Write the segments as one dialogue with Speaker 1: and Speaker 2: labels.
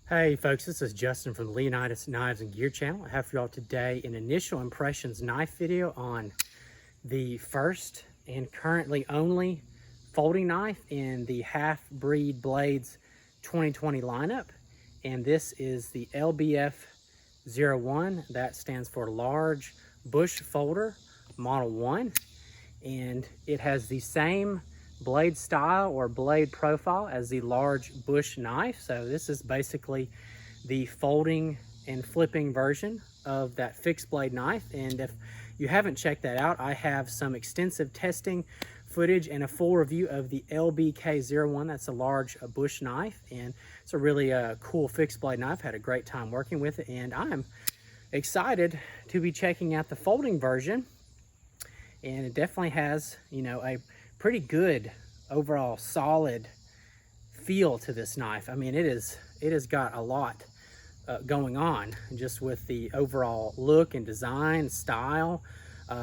Speaker 1: Hey folks, this is Justin from the Leonidas Knives and Gear channel. I have for y'all today an initial impressions knife video on the first and currently only folding knife in the Halfbreed Blades 2020 lineup. And this is the LBF-01. That stands for Large Bush Folder Model 1. And it has the same blade style or blade profile as the large bush knife. So this is basically the folding and flipping version of that fixed blade knife. And if you haven't checked that out, I have some extensive testing footage and a full review of the LBK-01. That's a large bush knife, and it's a really cool fixed blade knife. Had a great time working with it, and I'm excited to be checking out the folding version. And it definitely has, you know, a pretty good overall solid feel to this knife. I mean, it has got a lot going on just with the overall look and design style.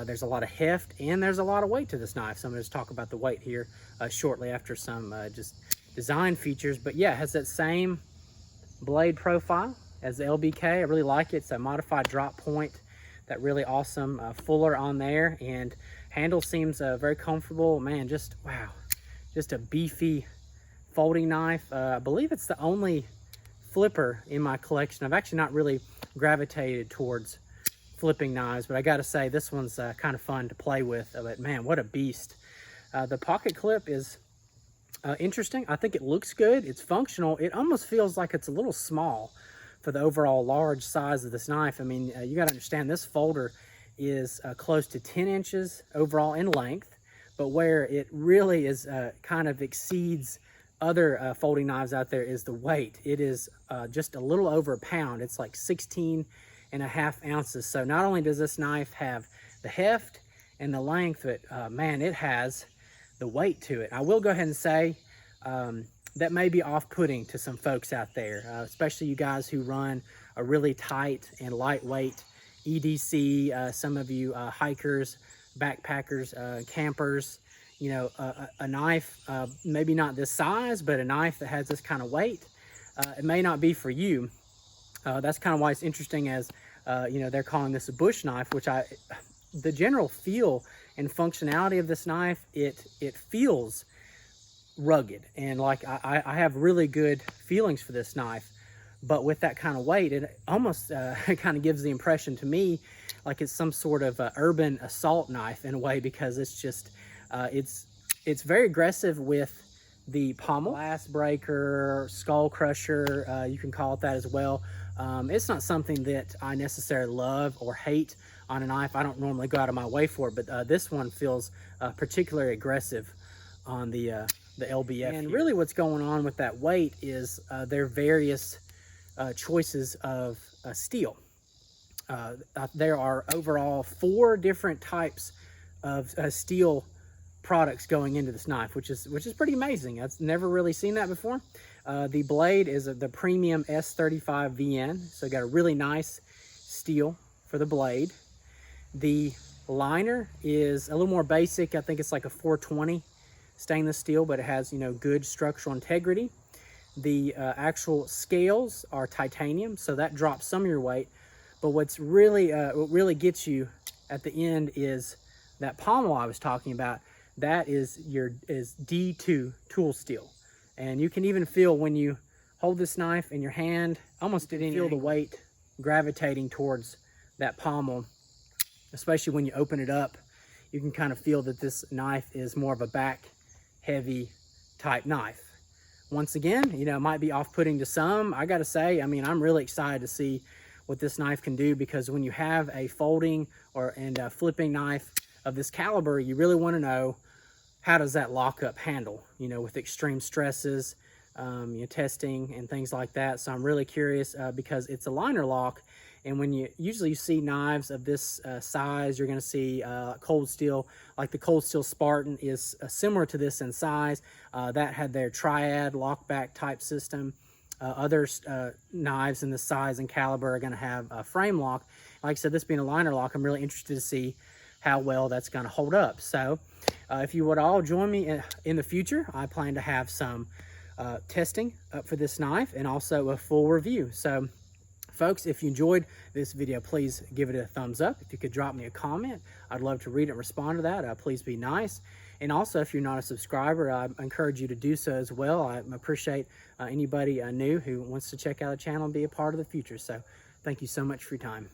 Speaker 1: There's a lot of heft and there's a lot of weight to this knife, so I'm going to talk about the weight here shortly after some just design features. But yeah, it has that same blade profile as the LBK. I really like it. It's a modified drop point, that really awesome fuller on there, and handle seems very comfortable. Man, just wow, just a beefy folding knife. I believe it's the only flipper in my collection. I've actually not really gravitated towards flipping knives, but I gotta say this one's kind of fun to play with. But man, what a beast. The pocket clip is interesting. I think it looks good. It's functional. It almost feels like it's a little small for the overall large size of this knife. I mean, you got to understand this folder is close to 10 inches overall in length, but where it really is kind of exceeds other folding knives out there is the weight. It is just a little over a pound. It's like 16.5 ounces. So not only does this knife have the heft and the length, but man, it has the weight to it. I will go ahead and say that may be off-putting to some folks out there, especially you guys who run a really tight and lightweight EDC, some of you hikers, backpackers, campers. You know, a knife, maybe not this size, but a knife that has this kind of weight, it may not be for you. That's kind of why it's interesting, as you know, they're calling this a bush knife, which the general feel and functionality of this knife, it feels rugged, and like I have really good feelings for this knife, but with that kind of weight, it almost kind of gives the impression to me like it's some sort of urban assault knife in a way, because it's just it's very aggressive with the pommel. Glass breaker, skull crusher, you can call it that as well. It's not something that I necessarily love or hate on a knife. I don't normally go out of my way for it, but this one feels particularly aggressive on the LBF. And really what's going on with that weight is their various choices of steel. There are overall 4 different types of steel products going into this knife, which is pretty amazing. I've never really seen that before. The blade is the premium S35 VN, so got a really nice steel for the blade. The liner is a little more basic. I think it's like a 420 stainless steel, but it has, you know, good structural integrity. The actual scales are titanium, so that drops some of your weight. But what's really what really gets you at the end is that pommel I was talking about. That is D2 tool steel, and you can even feel when you hold this knife in your hand, almost didn't feel the weight gravitating towards that pommel, especially when you open it up. You can kind of feel that this knife is more of a back heavy type knife. Once again, you know, it might be off-putting to some. I gotta say, I mean, I'm really excited to see what this knife can do, because when you have a folding and a flipping knife of this caliber, you really want to know, how does that lockup handle, you know, with extreme stresses, you know, testing and things like that. So I'm really curious because it's a liner lock. And when you usually see knives of this size, you're going to see cold steel, like the cold steel Spartan is similar to this in size. That had their triad lockback type system. Other knives in this size and caliber are going to have a frame lock. Like I said, this being a liner lock, I'm really interested to see how well that's going to hold up. So if you would all join me in the future, I plan to have some testing for this knife and also a full review. So folks, if you enjoyed this video, please give it a thumbs up. If you could drop me a comment, I'd love to read and respond to that. Please be nice. And also, if you're not a subscriber, I encourage you to do so as well. I appreciate anybody new who wants to check out the channel and be a part of the future. So thank you so much for your time.